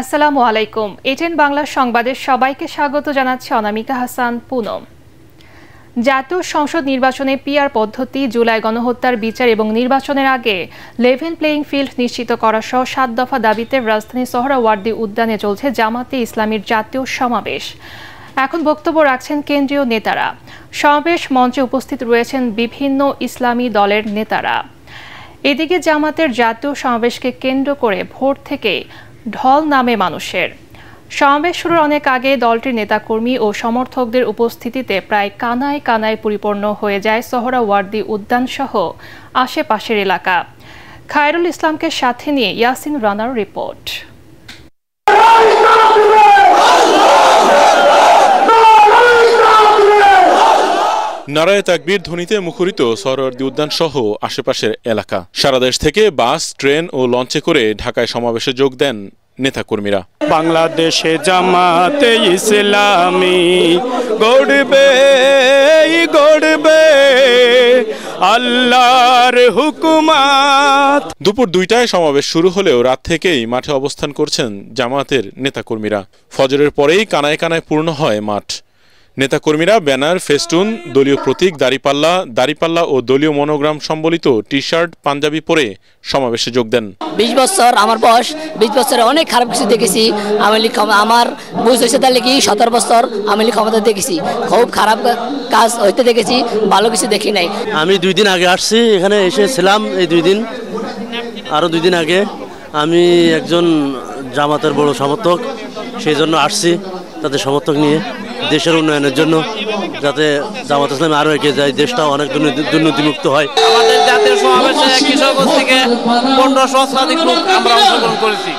আসসালামু আলাইকুম। এটিএন বাংলা সংবাদের সবাইকে স্বাগত জানাচ্ছে অনামিকা হাসান পুনম। জাতীয় সংসদ নির্বাচনে পিআর পদ্ধতি, জুলাই গণহত্যার বিচার এবং নির্বাচনের আগে লেভেল প্লেইং ফিল্ড নিশ্চিত করা সহ ৭ দফা দাবিতে রাজধানীর সোহরাওয়ার্দী উদ্যানে চলছে জামাতে ইসলামীর জাতীয় সমাবেশ। এখন বক্তব্য রাখছেন কেন্দ্রীয় নেতারা। সমাবেশ মঞ্চে উপস্থিত রয়েছেন বিভিন্ন ইসলামী দলের নেতারা। এদিকে জামাতের জাতীয় সমাবেশকে কেন্দ্র করে ভোর থেকে ঢল নামে মানুষের। সমাবেশ শুরুর অনেক আগে দলটির নেতাকর্মী ও সমর্থকদের উপস্থিতিতে প্রায় কানায় কানায় পরিপূর্ণ হয়ে যায় সোহরাওয়ার্দী উদ্যান সহ আশেপাশের এলাকা। খায়রুল ইসলামকে সাথে নিয়ে ইয়াসিন রানার রিপোর্ট। নারায়ে তাকবীর ধ্বনিতে মুখরিত সোহরাওয়ার্দী উদ্যান সহ আশেপাশের এলাকা। সারা দেশ থেকে বাস, ট্রেন ও লঞ্চে করে ঢাকায় সমাবেশে যোগ দেন নেতাকর্মীরা। বাংলাদেশে জামাতে ইসলামী গড়বে গড়বে আল্লাহর হুকুমাত। দুপুর ২টায় সমাবেশ শুরু হলেও রাত থেকেই মাঠে অবস্থান করছেন জামায়াতের নেতাকর্মীরা। ফজরের পরেই কানায় কানায় পূর্ণ হয় মাঠ। নেতাকর্মীরা ব্যানার, ফেস্টুন, দলীয় প্রতীক, দাড়িপাল্লা ও দলীয় মনোগ্রাম সম্বলিত টি শার্ট, পাঞ্জাবি পরে সমাবেশে যোগ দেন। ২০ বছর আমার বয়স, ২০ বছরে অনেক খারাপ কিছু দেখেছি। আমার বুঝ হয়েছে তাহলে কি ১৭ বছর আওয়ামী লীগ ক্ষমতা দেখেছি। খুব খারাপ কাজ হইতে দেখেছি, ভালো কিছু দেখি নাই। আমি 2 দিন আগে আসছি, এখানে এসেছিলাম এই 2 দিন। আরও 2 দিন আগে আমি একজন জামাতের বড় সমর্থক, সেই জন্য আসছি তাদের সমর্থক নিয়ে দেশের উন্নয়নের জন্য, যাতে জামাত ইসলাম আরো এগিয়ে যায়, দেশটা অনেক দুর্নীতিমুক্ত হয়। আমাদের জাতীয় সমাবেশে কিশোরগঞ্জ থেকে ১৫০০ শতাধিক লোক আমরা অংশগ্রহণ করেছি।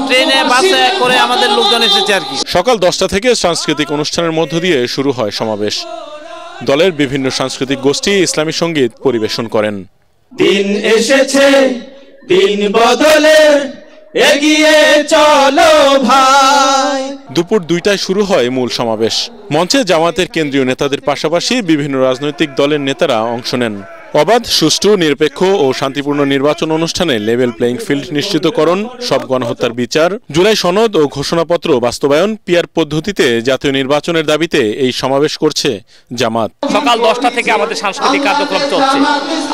ট্রেনে, বাসে করে আমাদের লোকজন এসেছে আর কি। সকাল 10টা থেকে সাংস্কৃতিক অনুষ্ঠানের মধ্য দিয়ে শুরু হয় সমাবেশ। দলের বিভিন্ন সাংস্কৃতিক গোষ্ঠী ইসলামী সঙ্গীত পরিবেশন করেন। দিন এসেছে, দিন বদলের, এগিয়ে চলো ভাই। দুপুর 2টায় শুরু হয় মূল সমাবেশ। মঞ্চে জামাতের কেন্দ্রীয় নেতাদের পাশাপাশি বিভিন্ন রাজনৈতিক দলের নেতারা অংশ নেন। অবাধ, সুষ্ঠু, নিরপেক্ষ ও শান্তিপূর্ণ নির্বাচন অনুষ্ঠানে লেভেল প্লেইং ফিল্ড নিশ্চিতকরণ, সব গণহত্যার বিচার, জুলাই সনদ ও ঘোষণাপত্র বাস্তবায়ন, পিআর পদ্ধতিতে জাতীয় নির্বাচনের দাবিতে এই সমাবেশ করছে জামাত। সকাল 10টা থেকে আমাদের সাংস্কৃতিক কার্যক্রম চলছে।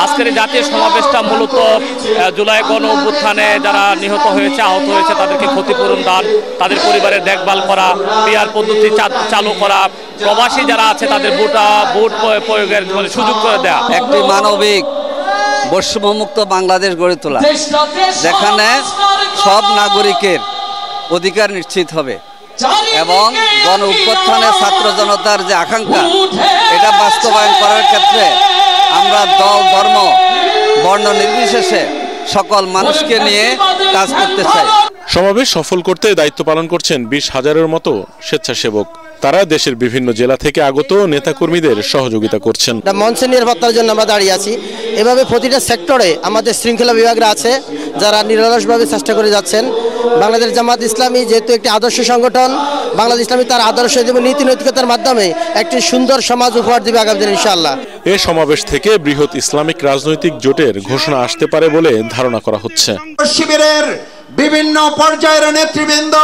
আজকের জাতীয় সমাবেশটা মূলত জুলাই গণ অভ্যুত্থানে যারা নিহত হয়েছে, আহত হয়েছে তাদেরকে ক্ষতিপূরণ দান, তাদের পরিবারের দেখভাল করা, পিআর পদ্ধতি চালু করা, প্রবাসী যারা আছে তাদের ভোট প্রয়োগের সুযোগ করে দেয়া। একটি মানবিক বৈষম্যমুক্ত বাংলাদেশ গড়ে তোলা, যেখানে সব নাগরিকের অধিকার নিশ্চিত হবে এবং গণ অভ্যুত্থানের ছাত্র জনতার যে আকাঙ্ক্ষা, এটা বাস্তবায়ন করার ক্ষেত্রে আমরা দল, ধর্ম, বর্ণ নির্বিশেষে সকল মানুষকে নিয়ে কাজ করতে চাই। সমাবেশ সফল করতে দায়িত্ব পালন করছেন 20,000-এর মতো স্বেচ্ছাসেবক। তারা দেশের বিভিন্ন জেলা থেকে আগত নেতাকর্মীদের সহযোগিতা করছেন। মঞ্চের নিরাপত্তার জন্য আমরা দাঁড়িয়ে আছি। এভাবে প্রতিটা সেক্টরে আমাদের শৃঙ্খলা বিভাগরা আছে, যারা নিরলসভাবে চেষ্টা করে যাচ্ছেন। বাংলাদেশ জামাত ইসলামী যেহেতু একটি আদর্শ সংগঠন, বাংলাদেশ ইসলামী তার আদর্শ এবং নীতি নৈতিকতার মাধ্যমে একটি সুন্দর সমাজ উপহার দেবে আগামী দিন ইনশাআল্লাহ। এ সমাবেশ থেকে বৃহৎ ইসলামিক রাজনৈতিক জোটের ঘোষণা আসতে পারে বলে ধারণা করা হচ্ছে। শিবিরের বিভিন্ন পর্যায়ের নেতৃবৃন্দ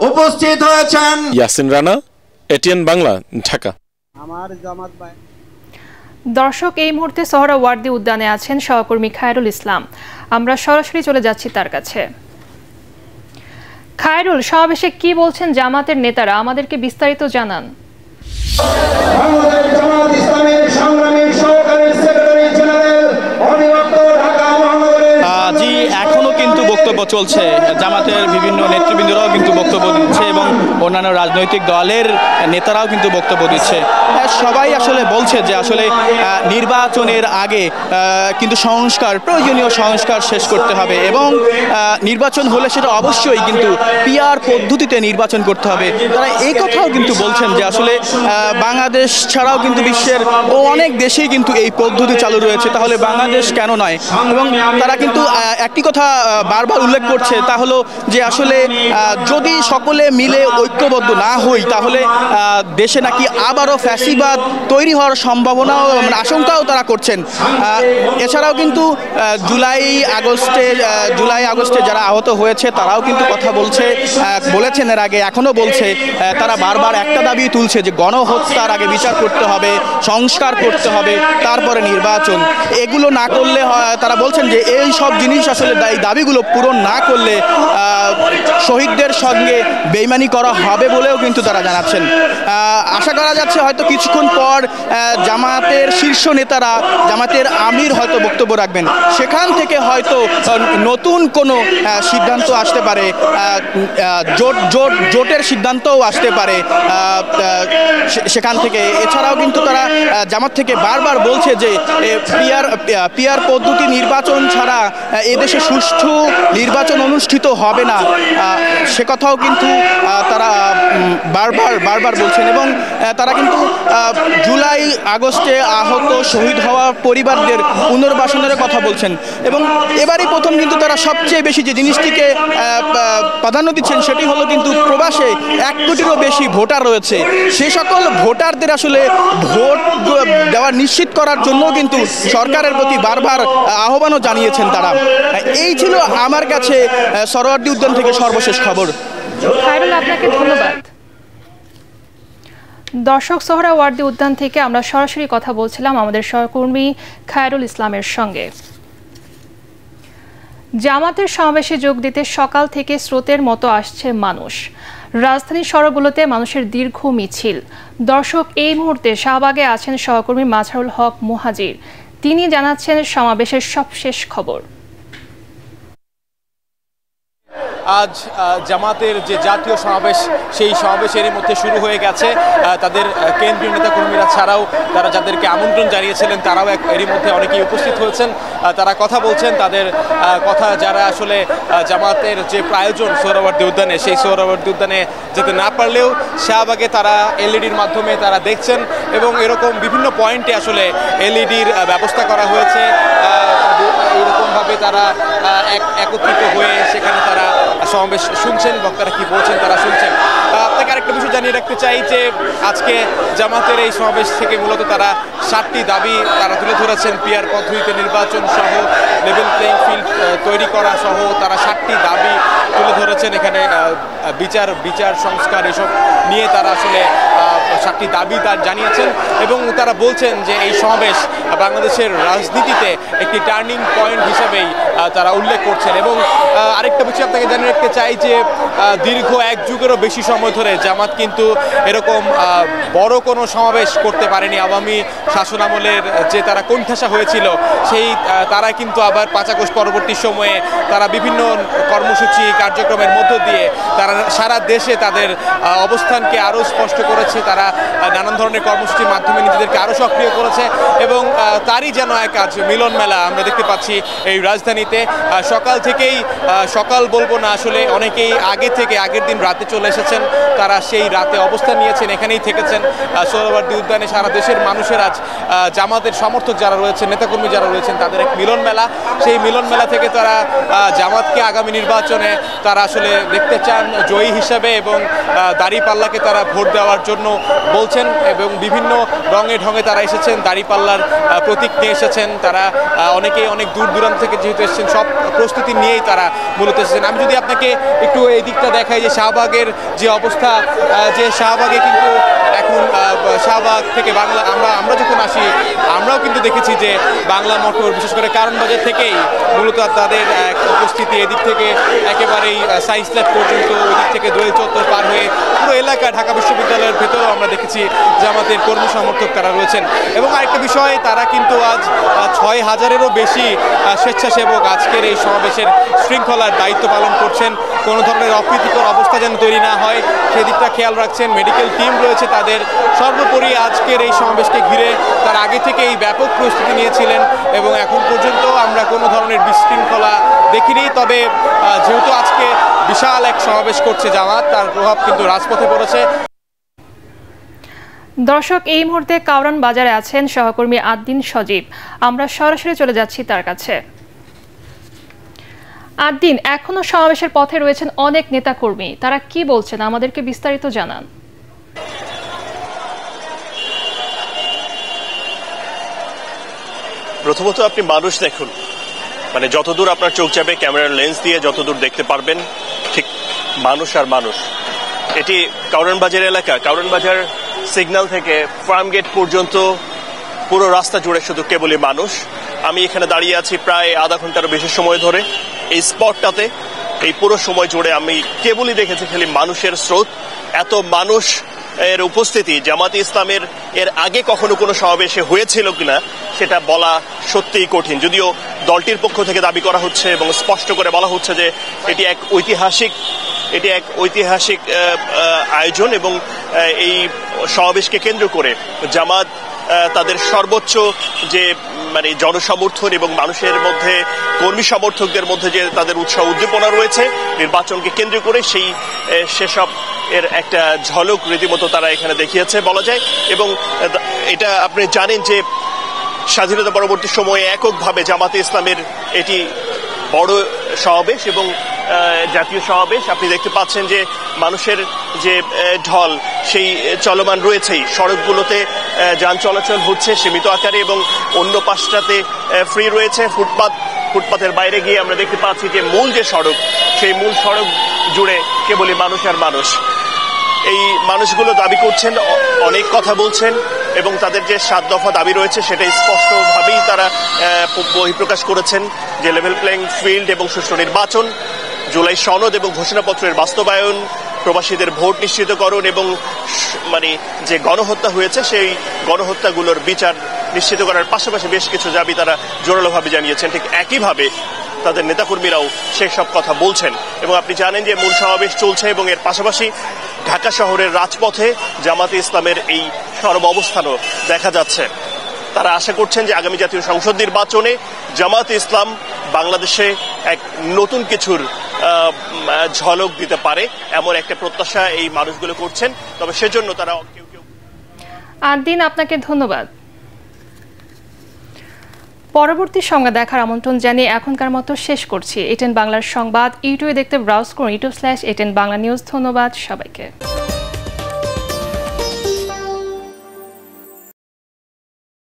উপস্থিত হয়েছেন। ইয়াসিন রানা, এটিএন বাংলা, ঢাকা। দর্শক, এই মুহূর্তে সোহরাওয়ার্দী উদ্যানে আছেন সহকর্মী খায়রুল ইসলাম। আমরা সরাসরি চলে যাচ্ছি তার কাছে। খায়রুল, সমাবেশে কি বলছেন জামাতের নেতারা, আমাদেরকে বিস্তারিত জানান। জি, এখনো কিন্তু বক্তব্য চলছে। জামাতের বিভিন্ন নেতৃবৃন্দরাও কিন্তু বক্তব্য দিচ্ছে এবং অন্যান্য রাজনৈতিক দলের নেতারাও কিন্তু বক্তব্য দিচ্ছে। সবাই আসলে বলছে যে আসলে নির্বাচনের আগে কিন্তু প্রয়োজনীয় সংস্কার শেষ করতে হবে এবং নির্বাচন হলে সেটা অবশ্যই কিন্তু পিআর পদ্ধতিতে নির্বাচন করতে হবে। তারা এই কথাও কিন্তু বলছেন যে আসলে বাংলাদেশ ছাড়াও কিন্তু বিশ্বের অনেক দেশেই কিন্তু এই পদ্ধতি চালু রয়েছে, তাহলে বাংলাদেশ কেন নয়। এবং তারা কিন্তু একটি কথা বারবার বারবার উল্লেখ করছে তা হলো যে আসলে যদি সকলে মিলে ঐক্যবদ্ধ না হই তাহলে দেশে নাকি আবারও ফ্যাসিবাদ তৈরি হওয়ার সম্ভাবনাও আশঙ্কাও তারা করছেন। এছাড়াও কিন্তু জুলাই আগস্টে যারা আহত হয়েছে তারাও কিন্তু কথা বলেছেন এর আগে, এখনো বলছে। তারা বারবার একটা দাবি তুলছে যে গণহত্যার আগে বিচার করতে হবে, সংস্কার করতে হবে, তারপরে নির্বাচন। এগুলো না করলে তারা বলছেন যে এই সব জিনিস আসলে এই দাবিগুলো পূরণ না করলে শহীদদের সঙ্গে বেইমানি করা হবে বলেও কিন্তু তারা জানাচ্ছেন। আশা করা যাচ্ছে হয়তো কিছুক্ষণ পর জামাতের শীর্ষ নেতারা, জামাতের আমির হয়তো বক্তব্য রাখবেন, সেখান থেকে হয়তো নতুন কোনো সিদ্ধান্ত আসতে পারে, জোটের সিদ্ধান্তও আসতে পারে সেখান থেকে। এছাড়াও কিন্তু তারা জামাত থেকে বারবার বলছে যে পিআর পদ্ধতি নির্বাচন ছাড়া এদেশে সুষ্ঠু নির্বাচন অনুষ্ঠিত হবে না, সে কথাও কিন্তু তারা বারবার বলছেন। এবং তারা কিন্তু জুলাই আগস্টে আহত শহীদ হওয়া পরিবারদের পুনর্বাসনের কথা বলছেন। এবং এবারই প্রথম কিন্তু তারা সবচেয়ে বেশি যে জিনিসটিকে প্রাধান্য দিচ্ছেন সেটি হলো কিন্তু প্রবাসে 1 কোটিরও বেশি ভোটার রয়েছে, সে সকল ভোটারদের আসলে ভোট দেওয়া নিশ্চিত করার জন্য কিন্তু সরকারের প্রতি বারবার আহ্বানও জানিয়েছেন তারা। এই ছিল আমার কাছে সরোয়ার্দী উদ্যান থেকে সর্বশেষ খবর। খায়রুল, আপনাকে ধন্যবাদ। দর্শক, সোহরাওয়ার্দী উদ্যান থেকে আমরা সরাসরি কথা বলছিলাম আমাদের সহকর্মী খায়রুল ইসলামের সঙ্গে। জামাতের সমাবেশে যোগ দিতে সকাল থেকে স্রোতের মতো আসছে মানুষ। রাজধানীর সড়কগুলোতে মানুষের দীর্ঘ মিছিল। দর্শক, এই মুহূর্তে শাহবাগে আছেন সহকর্মী মাজহারুল হক মুহাজির, তিনি জানাচ্ছেন সমাবেশের সবশেষ খবর। আজ জামাতের যে জাতীয় সমাবেশ, সেই সমাবেশের মধ্যে শুরু হয়ে গেছে। তাদের কেন্দ্রীয় নেতাকর্মীরা ছাড়াও তারা যাদেরকে আমন্ত্রণ জানিয়েছিলেন তারাও এরই মধ্যে অনেকেই উপস্থিত হয়েছেন। তারা কথা বলছেন, তাদের কথা যারা আসলে জামাতের যে প্রায়োজন সোহরাওয়ার্দী উদ্যানে, সেই সোহরাওয়ার্দী উদ্যানে যেতে না পারলেও শাহবাগে তারা এলইডির মাধ্যমে তারা দেখছেন এবং এরকম বিভিন্ন পয়েন্টে আসলে এলইডির ব্যবস্থা করা হয়েছে। এইরকমভাবে তারা একত্রিত হয়ে সেখানে তারা সমাবেশ শুনছেন, বক্তারা কি বলছেন তারা শুনছেন। আপনাকে আরেকটা বিষয় জানিয়ে রাখতে চাই যে আজকে জামাতের এই সমাবেশ থেকে মূলত তারা 7টি দাবি তারা তুলে ধরেছেন। পিআর পদ্ধতিতে নির্বাচন সহ লেভেল প্লেইং ফিল্ড তৈরি করা সহ তারা 7টি দাবি তুলে ধরেছেন। এখানে বিচার সংস্কার এসব নিয়ে তারা আসলে 7টি দাবি তার জানিয়েছেন এবং তারা বলছেন যে এই সমাবেশ বাংলাদেশের রাজনীতিতে একটি টার্নিং পয়েন্ট হিসেবেই তারা উল্লেখ করছেন। এবং আরেকটা বিষয় আপনাকে জানিয়ে রাখতে চাই যে দীর্ঘ 1 যুগেরও বেশি সময় ধরে জামাত কিন্তু এরকম বড় কোনো সমাবেশ করতে পারেনি। আওয়ামী শাসনামলের যে তারা কোণঠাসা হয়েছিল, সেই তারা কিন্তু আবার 5 আগস্ট পরবর্তী সময়ে তারা বিভিন্ন কর্মসূচি কার্যক্রমের মধ্য দিয়ে তারা সারা দেশে তাদের অবস্থানকে আরও স্পষ্ট করেছে। তারা নানান ধরনের কর্মসূচির মাধ্যমে নিজেদেরকে আরও সক্রিয় করেছে এবং তারই যেন এক আজ মিলন মেলা আমরা দেখতে পাচ্ছি এই রাজধানীতে। সকাল থেকেই, সকাল বলবো না, আসলে অনেকেই আগের দিন রাতে চলে এসেছেন, তারা সেই রাতে অবস্থান নিয়েছেন, এখানেই থেকেছেন। সোহরাওয়ার্দী উদ্যানে সারা দেশের মানুষের আজ জামাতের সমর্থক যারা রয়েছেন, নেতাকর্মী যারা রয়েছেন, তাদের এক মিলন মেলা। সেই মিলন মেলা থেকে তারা জামাতকে আগামী নির্বাচনে তারা আসলে দেখতে চান জয়ী হিসাবে এবং দাঁড়িপাল্লাকে তারা ভোট দেওয়ার জন্য বলছেন এবং বিভিন্ন রঙে ঢঙে তারা এসেছেন, দাঁড়িপাল্লার প্রতীক নিয়ে এসেছেন। তারা অনেকেই অনেক দূর দূরান্ত থেকে যেহেতু এসেছেন, সব প্রস্তুতি নিয়েই তারা মূলত এসেছেন। আমি যদি আপনাকে একটু এই দিকটা দেখাই যে শাহবাগের যে অবস্থা, যে শাহবাগে কিন্তু এখন শাহবাগ থেকে আমরা যখন আসি আমরাও কিন্তু দেখেছি যে বাংলা মোটর, বিশেষ করে কারণ বাজার থেকেই মূলত তাদের উপস্থিতি। এদিক থেকে একেবারেই সায়েন্স ল্যাব পর্যন্ত, ওই দিক থেকে দোয়েল চত্বর পার হয়ে পুরো এলাকা ঢাকা বিশ্ববিদ্যালয়ের ভেতরেও আমরা দেখেছি জামাতের কর্মী সমর্থক তারা রয়েছেন। এবং আরেকটা বিষয়, তারা কিন্তু আজ 6000-এরও বেশি স্বেচ্ছাসেবক আজকের এই সমাবেশের শৃঙ্খলার দায়িত্ব পালন করছেন। কোনো ধরনের অপ্রীতিকর অবস্থা যেন তৈরি না হয় সেদিকটা খেয়াল রাখছেন। মেডিকেল টিম রয়েছে তাদের। সর্বোপরি আজকের এই সমাবেশকে ঘিরে তার আগে থেকেই ব্যাপক প্রস্তুতি নিয়েছিলেন এবং এখন পর্যন্ত আমরা কোনো ধরনের বিশৃঙ্খলা দেখিনি। তবে যেহেতু আজকে বিশাল এক সমাবেশ করছে জামাত, তার প্রভাব কিন্তু রাজপথে পড়েছে। দর্শক, এই মুহূর্তে কাউরান বাজারে আছেন সহকর্মী আদ্দিন সজীব, আমরা সরাসরি চলে যাচ্ছি তার কাছে। 8 দিন এখনো সমাবেশের পথে রয়েছেন অনেক নেতাকর্মী। তারা কি বলছেন আমাদেরকে বিস্তারিত জানান। প্রথমত আপনি মানুষ দেখুন, মানে যতদূর আপনার চোখ যাবে ক্যামেরার লেন্স দিয়ে যতদূর দেখতে পারবেন ঠিক মানুষ আর মানুষ। এটি কারওয়ান বাজার এলাকা, কারওয়ান বাজার সিগন্যাল থেকে ফার্ম গেট পর্যন্ত পুরো রাস্তা জুড়ে শুধু কেবলই মানুষ। আমি এখানে দাঁড়িয়ে আছি প্রায় আধা ঘন্টারও বেশি সময় ধরে। এই স্পটটাতে এই পুরো সময় জুড়ে আমি কেবলই দেখেছি খালি মানুষের স্রোত। এত মানুষ এর উপস্থিতি জামাতে ইসলামের এর আগে কখনো কোনো সমাবেশে হয়েছিল কিনা সেটা বলা সত্যিই কঠিন। যদিও দলটির পক্ষ থেকে দাবি করা হচ্ছে এবং স্পষ্ট করে বলা হচ্ছে যে এটি এক ঐতিহাসিক আয়োজন এবং এই সমাবেশকে কেন্দ্র করে জামাত তাদের সর্বোচ্চ যে মানে জনসমর্থন এবং মানুষের মধ্যে কর্মী সমর্থকদের মধ্যে যে তাদের উৎসাহ উদ্দীপনা রয়েছে নির্বাচনকে কেন্দ্র করে সেসব এর একটা ঝলক রীতিমতো তারা এখানে দেখিয়েছে বলা যায়। এবং এটা আপনি জানেন যে স্বাধীনতা পরবর্তী সময়ে এককভাবে জামাতে ইসলামের এটি বড় সমাবেশ এবং জাতীয় সমাবেশ। আপনি দেখতে পাচ্ছেন যে মানুষের যে ঢল সেই চলমান রয়েছেই। সড়কগুলোতে যান চলাচল হচ্ছে সীমিত আকারে এবং অন্য পাশটাতে ফ্রি রয়েছে। ফুটপাতের বাইরে গিয়ে আমরা দেখতে পাচ্ছি যে মূল যে সড়ক সেই মূল সড়ক জুড়ে কেবলই মানুষ আর মানুষ। এই মানুষগুলো দাবি করছেন, অনেক কথা বলছেন এবং তাদের যে 7 দফা দাবি রয়েছে সেটা স্পষ্টভাবেই তারা বহিঃপ্রকাশ করেছেন যে লেভেল প্লেইং ফিল্ড এবং সুষ্ঠু নির্বাচন, জুলাই সনদ এবং ঘোষণাপত্রের বাস্তবায়ন, প্রবাসীদের ভোট নিশ্চিতকরণ এবং মানে যে গণহত্যা হয়েছে সেই গণহত্যাগুলোর বিচার নিশ্চিত করার পাশাপাশি বেশ কিছু দাবি তারা জোরালোভাবে জানিয়েছেন। ঠিক একইভাবে তাদের নেতাকর্মীরাও সেই সব কথা বলছেন। এবং আপনি জানেন যে মূল সমাবেশ চলছে এবং এর পাশাপাশি ঢাকা শহরের রাজপথে জামাতে ইসলামের এই সরব অবস্থানও দেখা যাচ্ছে। তারা আশা করছেন যে আগামী জাতীয় সংসদ নির্বাচনে জামাতে ইসলাম বাংলাদেশে এক নতুন কিছুর ঝলক দিতে পারে এমন একটা প্রত্যাশা এই মানুষগুলো করছেন। তবে সেজন্য তারা কেউ 8 দিন আপনাকে ধন্যবাদ। পরবর্তী সংবাদ দেখার আমন্ত্রণ জানিয়ে এখনকার মতো শেষ করছি। এটেন বাংলার সংবাদ ইউটিউবে দেখতে ব্রাউজ করুন youtube/ATN বাংলা নিউজ। ধন্যবাদ সবাইকে।